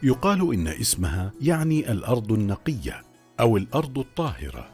يقال إن اسمها يعني الأرض النقية أو الأرض الطاهرة.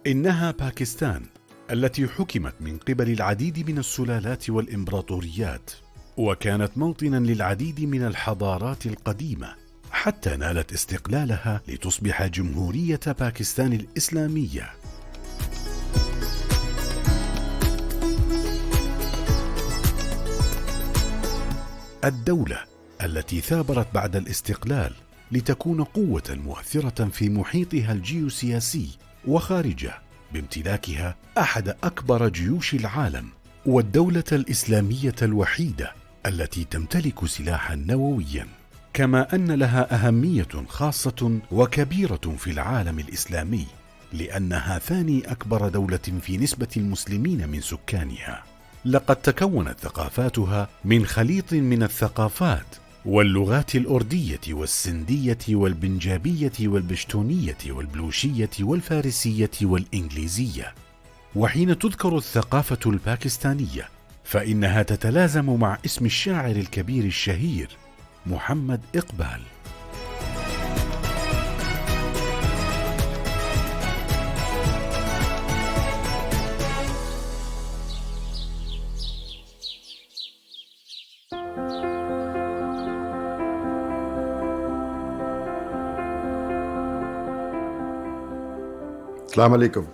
إنها باكستان التي حكمت من قبل العديد من السلالات والإمبراطوريات، وكانت موطنا للعديد من الحضارات القديمة حتى نالت استقلالها لتصبح جمهورية باكستان الإسلامية. الدولة التي ثابرت بعد الاستقلال لتكون قوة مؤثرة في محيطها الجيوسياسي وخارجه، بامتلاكها أحد أكبر جيوش العالم، والدولة الإسلامية الوحيدة التي تمتلك سلاحا نوويا، كما أن لها أهمية خاصة وكبيرة في العالم الإسلامي لأنها ثاني أكبر دولة في نسبة المسلمين من سكانها. لقد تكونت ثقافاتها من خليط من الثقافات واللغات الأردية والسندية والبنجابية والبشتونية والبلوشية والفارسية والإنجليزية. وحين تذكر الثقافة الباكستانية فإنها تتلازم مع اسم الشاعر الكبير الشهير محمد إقبال. Assalamu alaikum.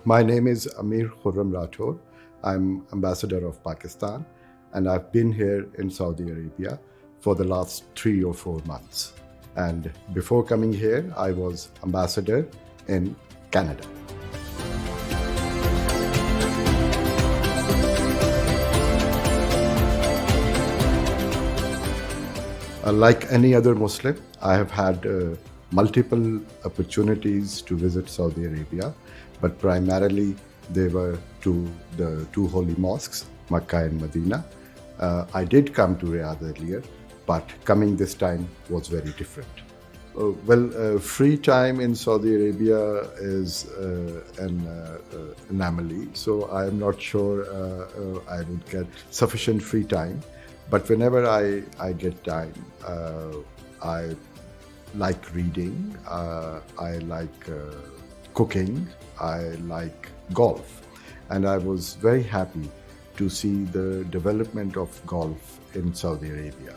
My name is Amir Khurram Rathod. I'm ambassador of Pakistan, and I've been here in Saudi Arabia for the last 3 or 4 months. And before coming here, I was ambassador in Canada. Like any other Muslim, I have had multiple opportunities to visit Saudi Arabia, but primarily they were to the 2 holy mosques, Makkah and Medina. I did come to Riyadh earlier, but coming this time was very different. Free time in Saudi Arabia is an anomaly, so I am not sure I would get sufficient free time. But whenever I get time, I like reading, I like cooking, I like golf. And I was very happy to see the development of golf in Saudi Arabia.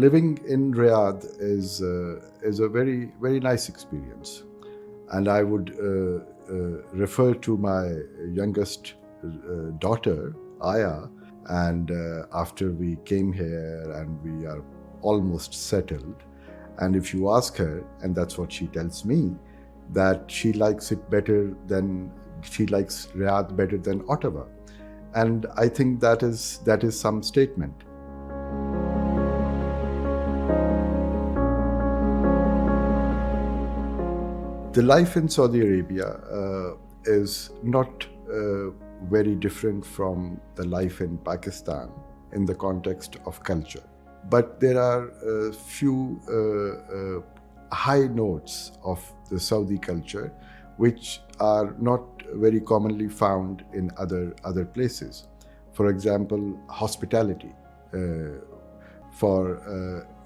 Living in Riyadh is a very, very nice experience. And I would refer to my youngest daughter, Aya, and after we came here and we are almost settled, and if you ask her, and that's what she tells me, that she likes Riyadh better than Ottawa. And I think that is some statement. The life in Saudi Arabia is not very different from the life in Pakistan in the context of culture. But there are a few high notes of the Saudi culture which are not very commonly found in other places. For example, hospitality. For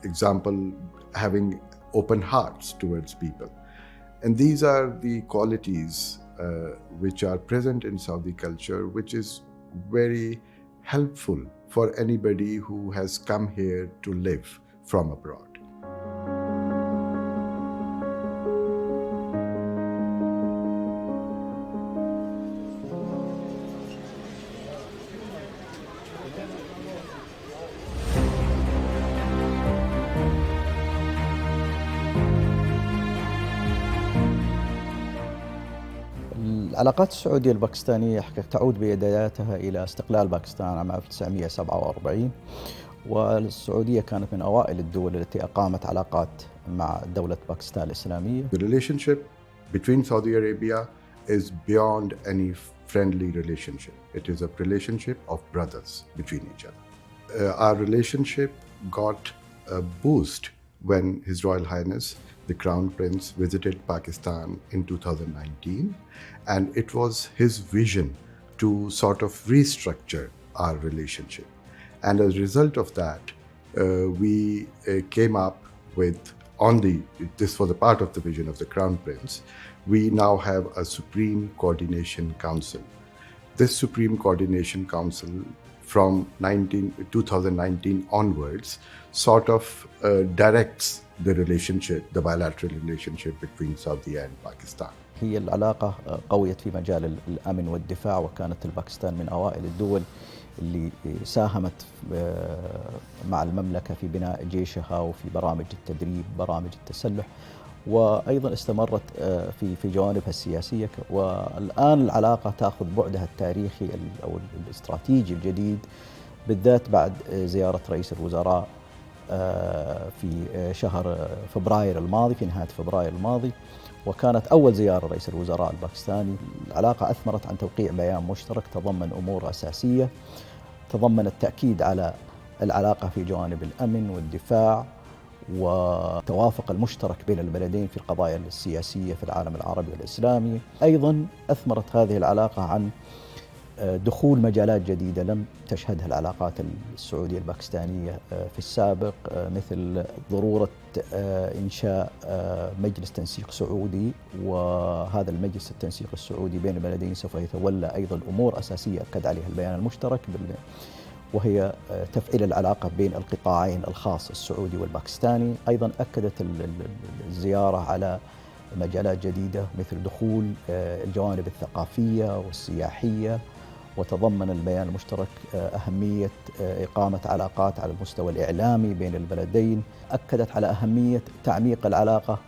example, having open hearts towards people. And these are the qualities which are present in Saudi culture, which is very helpful for anybody who has come here to live from abroad. العلاقات السعودية الباكستانية تعود بداياتها إلى استقلال باكستان عام 1947، والسعودية كانت من أوائل الدول التي أقامت علاقات مع دولة باكستان الإسلامية. The relationship between Saudi Arabia is beyond any friendly relationship. It is a relationship of brothers between each other. Our relationship got a boost when His Royal Highness, the Crown Prince, visited Pakistan in 2019, and it was his vision to sort of restructure our relationship. And as a result of that, we came up with, this was a part of the vision of the Crown Prince, we now have a Supreme Coordination Council. This Supreme Coordination Council from 2019 onwards sort of directs the relationship, the bilateral relationship between Saudi and Pakistan. هي العلاقة قويت في مجال الأمن والدفاع، وكانت الباكستان من أوائل الدول اللي ساهمت مع المملكة في بناء جيشها وفي برامج التدريب، برامج التسلح، وأيضا استمرت في جوانبها السياسية. والآن العلاقة تأخذ بعدها التاريخي أو الاستراتيجي الجديد، بالذات بعد زيارة رئيس الوزراء في شهر فبراير الماضي، في نهاية فبراير الماضي، وكانت أول زيارة رئيس الوزراء الباكستاني. العلاقة أثمرت عن توقيع بيان مشترك تضمن أمور أساسية، تضمن التأكيد على العلاقة في جوانب الأمن والدفاع والتوافق المشترك بين البلدين في القضايا السياسية في العالم العربي والإسلامي. أيضا أثمرت هذه العلاقة عن دخول مجالات جديدة لم تشهدها العلاقات السعودية الباكستانية في السابق، مثل ضرورة إنشاء مجلس تنسيق سعودي، وهذا المجلس التنسيق السعودي بين البلدين سوف يتولى أيضا أمور أساسية أكد عليها البيان المشترك، وهي تفعيل العلاقة بين القطاعين الخاص السعودي والباكستاني. أيضا أكدت الزيارة على مجالات جديدة مثل دخول الجوانب الثقافية والسياحية، وتضمن البيان المشترك أهمية إقامة علاقات على المستوى الإعلامي بين البلدين. أكدت على أهمية تعميق العلاقة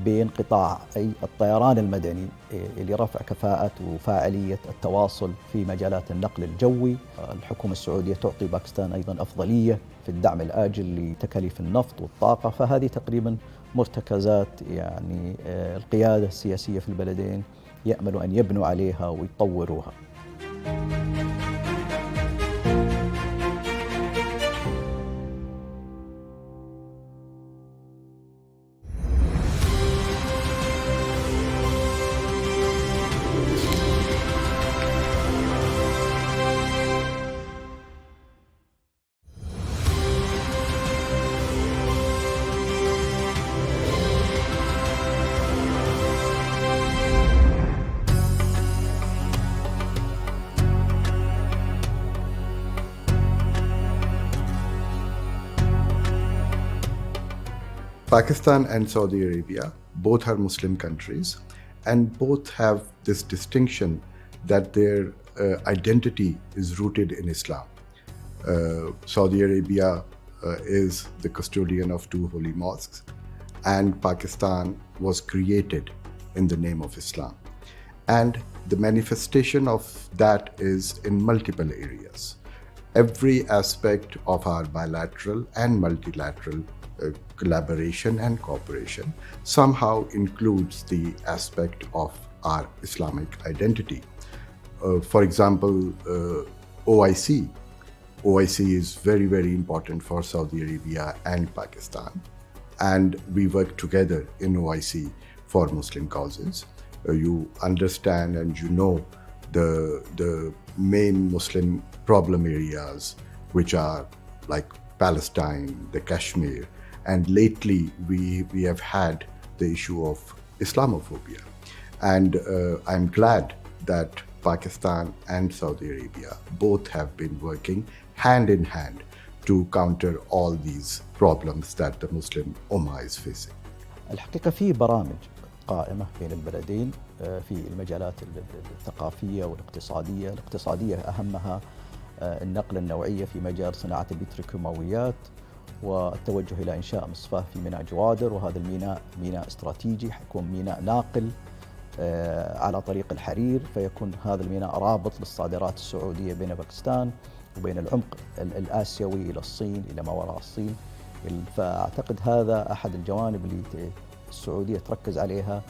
بين قطاعي الطيران المدني لرفع كفاءة وفاعلية التواصل في مجالات النقل الجوي. الحكومة السعودية تعطي باكستان أيضا أفضلية في الدعم الآجل لتكاليف النفط والطاقة. فهذه تقريبا مرتكزات يعني القيادة السياسية في البلدين يأملوا أن يبنوا عليها ويطوروها. Pakistan and Saudi Arabia both are Muslim countries, and both have this distinction that their identity is rooted in Islam. Saudi Arabia is the custodian of two holy mosques, and Pakistan was created in the name of Islam. And the manifestation of that is in multiple areas. Every aspect of our bilateral and multilateral collaboration and cooperation somehow includes the aspect of our Islamic identity. For example, OIC. OIC is very, very important for Saudi Arabia and Pakistan, and we work together in OIC for Muslim causes. You understand and you know the main Muslim problem areas, which are like Palestine, the Kashmir, and lately we have had the issue of Islamophobia. And I'm glad that Pakistan and Saudi Arabia both have been working hand in hand to counter all these problems that the Muslim Ummah is facing. الحقيقة في برامج قائمة بين البلدين في المجالات الثقافية والاقتصادية. الاقتصادية أهمها النقلة النوعية في مجال صناعة البتروكيماويات، والتوجه إلى إنشاء مصفاة في ميناء جوادر، وهذا الميناء ميناء استراتيجي، حيكون ميناء ناقل على طريق الحرير، فيكون هذا الميناء رابط للصادرات السعودية بين باكستان وبين العمق الآسيوي إلى الصين، إلى ما وراء الصين. فأعتقد هذا أحد الجوانب اللي السعودية تركز عليها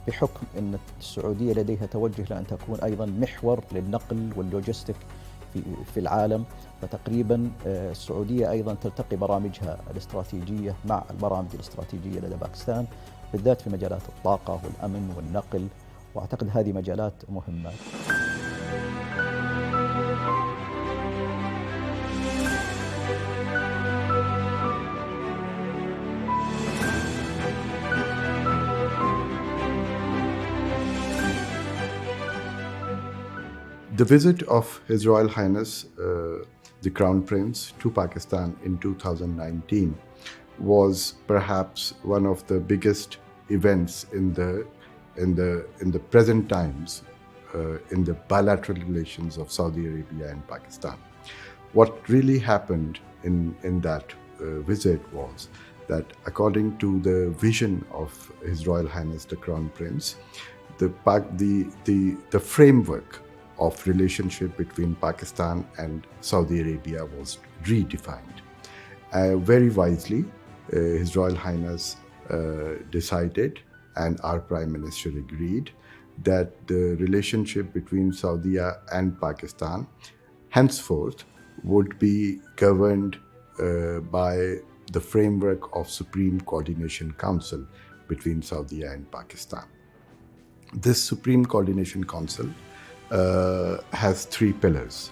بحكم أن السعودية لديها توجه لأن تكون أيضا محور للنقل واللوجستيك في العالم. فتقريبا السعودية أيضا تلتقي برامجها الاستراتيجية مع البرامج الاستراتيجية لدى باكستان، بالذات في مجالات الطاقة والأمن والنقل، وأعتقد هذه مجالات مهمة. The visit of His Royal Highness the Crown Prince to Pakistan in 2019 was perhaps one of the biggest events in the present times in the bilateral relations of Saudi Arabia and Pakistan. What really happened in that visit was that, according to the vision of His Royal Highness the Crown Prince, the framework of relationship between Pakistan and Saudi Arabia was redefined. Very wisely, His Royal Highness decided, and our Prime Minister agreed, that the relationship between Saudi and Pakistan henceforth would be governed by the framework of Supreme Coordination Council between Saudi and Pakistan. This Supreme Coordination Council has three pillars.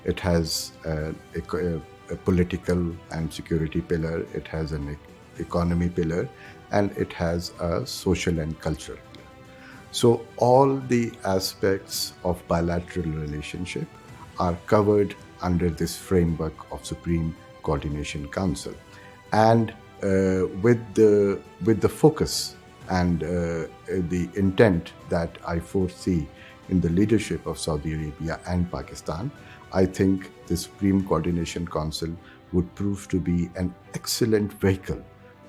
It has a political and security pillar, it has an economy pillar, and it has a social and cultural pillar. So all the aspects of bilateral relationship are covered under this framework of Supreme Coordination Council. And with the focus and the intent that I foresee in the leadership of Saudi Arabia and Pakistan, I think the Supreme Coordination Council would prove to be an excellent vehicle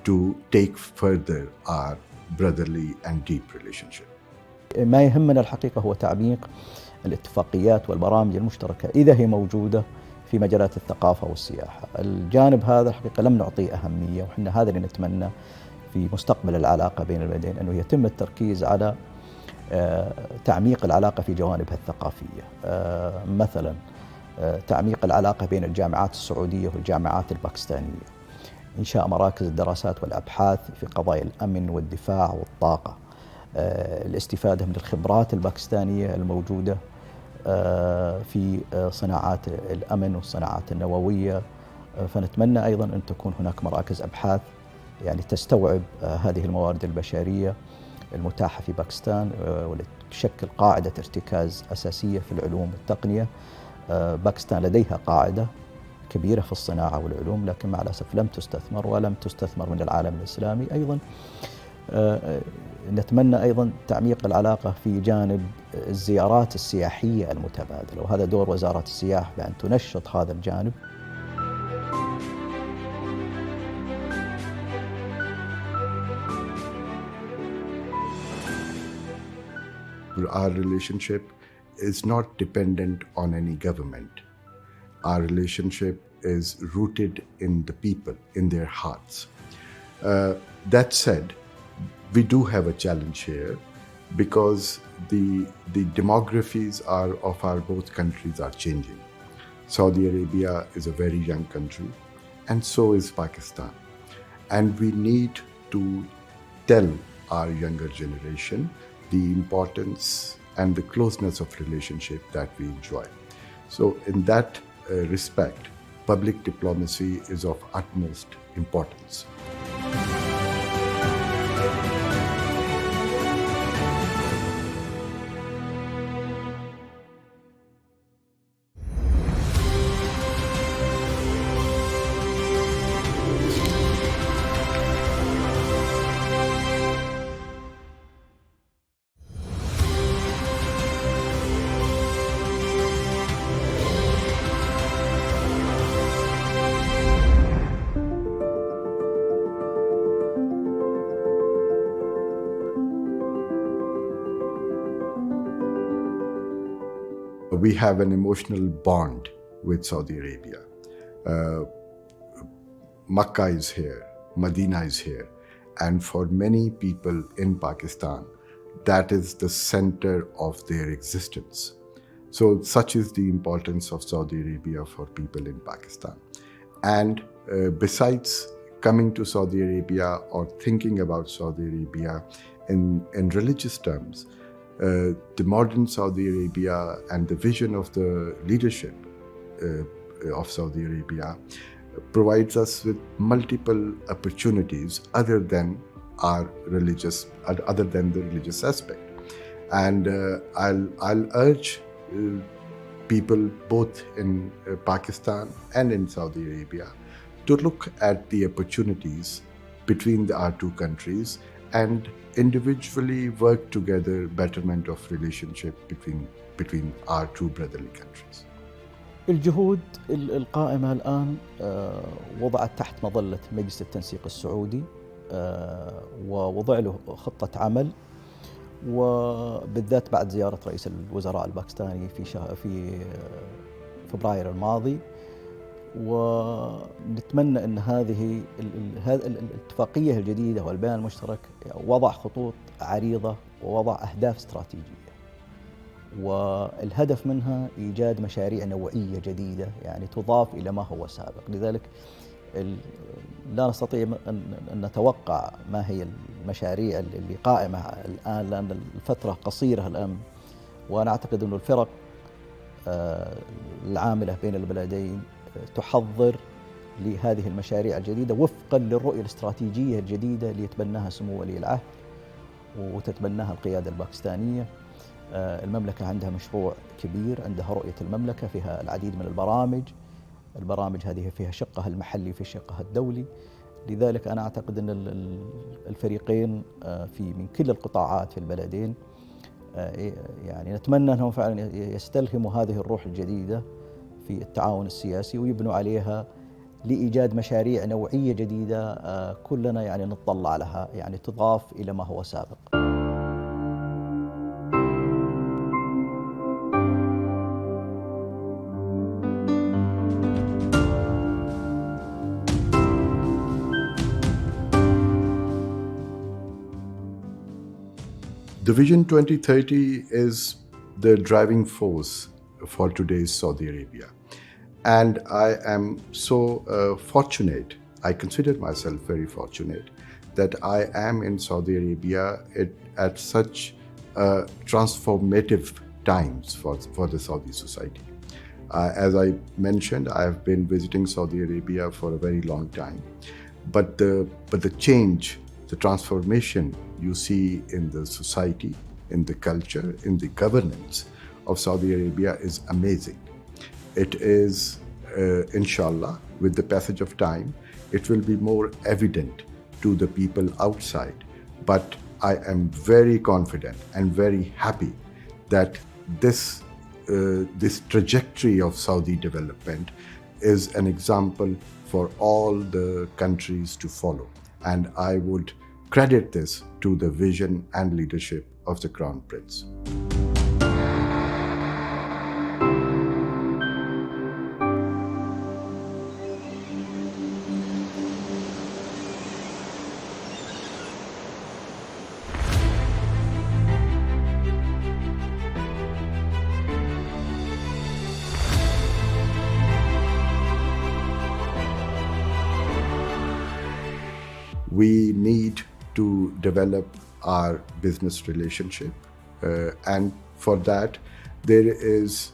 to take further our brotherly and deep relationship. ما يهمنا الحقيقة هو تعميق الاتفاقيات والبرامج المشتركة إذا هي موجودة في مجالات الثقافة والسياحة. الجانب هذا الحقيقة لم نعطيه أهمية، وإحنا هذا اللي نتمنى في مستقبل العلاقة بين البلدين، أنه يتم التركيز على تعميق العلاقة في جوانبها الثقافية. مثلا تعميق العلاقة بين الجامعات السعودية والجامعات الباكستانية، إنشاء مراكز الدراسات والأبحاث في قضايا الأمن والدفاع والطاقة، الاستفادة من الخبرات الباكستانية الموجودة في صناعات الأمن والصناعات النووية. فنتمنى أيضا أن تكون هناك مراكز أبحاث يعني تستوعب هذه الموارد البشرية المتاحة في باكستان، وتشكل قاعدة ارتكاز أساسية في العلوم والتقنية. باكستان لديها قاعدة كبيرة في الصناعة والعلوم، لكن مع الأسف لم تستثمر ولم تستثمر من العالم الإسلامي. أيضا نتمنى أيضا تعميق العلاقة في جانب الزيارات السياحية المتبادلة، وهذا دور وزارة السياحة بأن تنشط هذا الجانب. Our relationship is not dependent on any government. Our relationship is rooted in the people, in their hearts. That said, we do have a challenge here because the demographies of our both countries are changing. Saudi Arabia is a very young country, and so is Pakistan. And we need to tell our younger generation the importance and the closeness of relationship that we enjoy. So in that respect, public diplomacy is of utmost importance. We have an emotional bond with Saudi Arabia. Makkah is here, Medina is here, and for many people in Pakistan, that is the center of their existence. So such is the importance of Saudi Arabia for people in Pakistan. And besides coming to Saudi Arabia or thinking about Saudi Arabia in religious terms, the modern Saudi Arabia and the vision of the leadership of Saudi Arabia provides us with multiple opportunities other than the religious aspect. And I'll urge people both in Pakistan and in Saudi Arabia to look at the opportunities between our two countries and individually work together betterment of relationship between our two brotherly countries. الجهود القائمة الآن وضعت تحت مظلة مجلس التنسيق السعودي، ووضع له خطة عمل، وبالذات بعد زيارة رئيس الوزراء الباكستاني في فبراير الماضي. ونتمنى أن هذه الاتفاقية الجديدة والبيان المشترك وضع خطوط عريضة ووضع أهداف استراتيجية، والهدف منها إيجاد مشاريع نوعية جديدة يعني تضاف إلى ما هو سابق. لذلك لا نستطيع أن نتوقع ما هي المشاريع اللي قائمة الآن، لأن الفترة قصيرة الآن، وأنا أعتقد أن الفرق العاملة بين البلدين تحضر لهذه المشاريع الجديدة وفقا للرؤية الاستراتيجية الجديدة اللي يتبناها سمو ولي العهد وتتبناها القيادة الباكستانية. المملكة عندها مشروع كبير، عندها رؤية المملكة فيها العديد من البرامج هذه فيها شقها المحلي في شقها الدولي. لذلك أنا أعتقد أن الفريقين من كل القطاعات في البلدين يعني نتمنى أنهم فعلا يستلهموا هذه الروح الجديدة في التعاون السياسي ويبنوا عليها لإيجاد مشاريع نوعية جديدة كلنا يعني نتطلع لها، يعني تضاف إلى ما هو سابق. The Vision 2030 is the driving force for today's Saudi Arabia. And I am so fortunate, I consider myself very fortunate, that I am in Saudi Arabia at such transformative times for the Saudi society. As I mentioned, I have been visiting Saudi Arabia for a very long time. But the change, the transformation you see in the society, in the culture, in the governance of Saudi Arabia is amazing. It is, inshallah, with the passage of time, it will be more evident to the people outside. But I am very confident and very happy that this trajectory of Saudi development is an example for all the countries to follow. And I would credit this to the vision and leadership of the Crown Prince. We need to develop our business relationship, and for that there is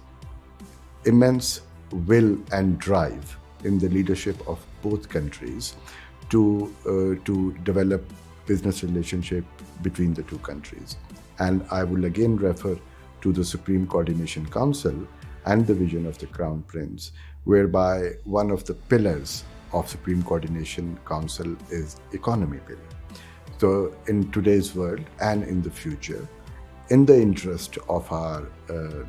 immense will and drive in the leadership of both countries to develop business relationship between the two countries. And I will again refer to the Supreme Coordination Council and the vision of the Crown Prince, whereby one of the pillars of Supreme Coordination Council is economy pillar. So in today's world and in the future, in the interest of our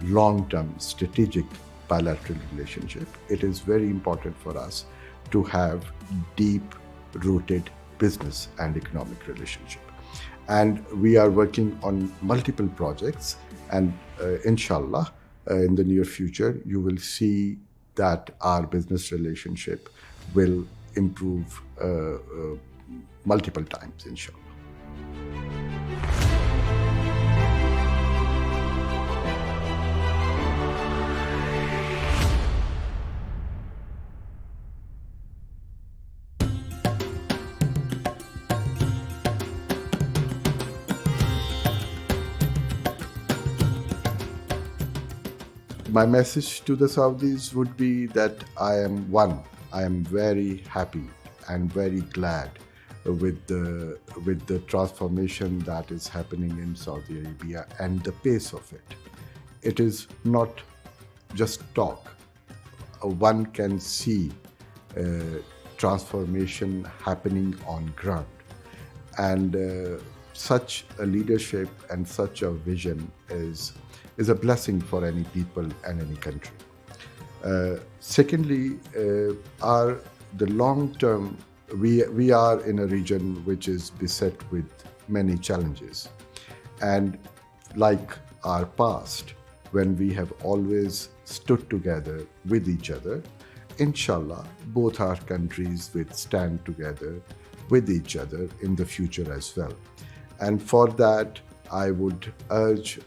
long-term strategic bilateral relationship, it is very important for us to have deep-rooted business and economic relationship. And we are working on multiple projects, and inshallah, in the near future, you will see that our business relationship will improve multiple times, inshallah. My message to the Saudis would be that I am very happy and very glad with the transformation that is happening in Saudi Arabia and the pace of it. It is not just talk. One can see transformation happening on ground. And such a leadership and such a vision is a blessing for any people and any country. Secondly, the long term, we are in a region which is beset with many challenges. And like our past, when we have always stood together with each other, inshallah, both our countries will stand together with each other in the future as well. And for that, I would urge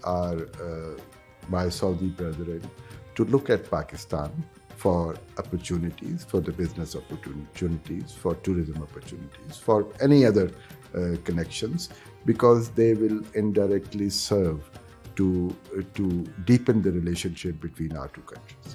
my Saudi brethren to look at Pakistan for opportunities, for the business opportunities, for tourism opportunities, for any other connections, because they will indirectly serve to deepen the relationship between our two countries.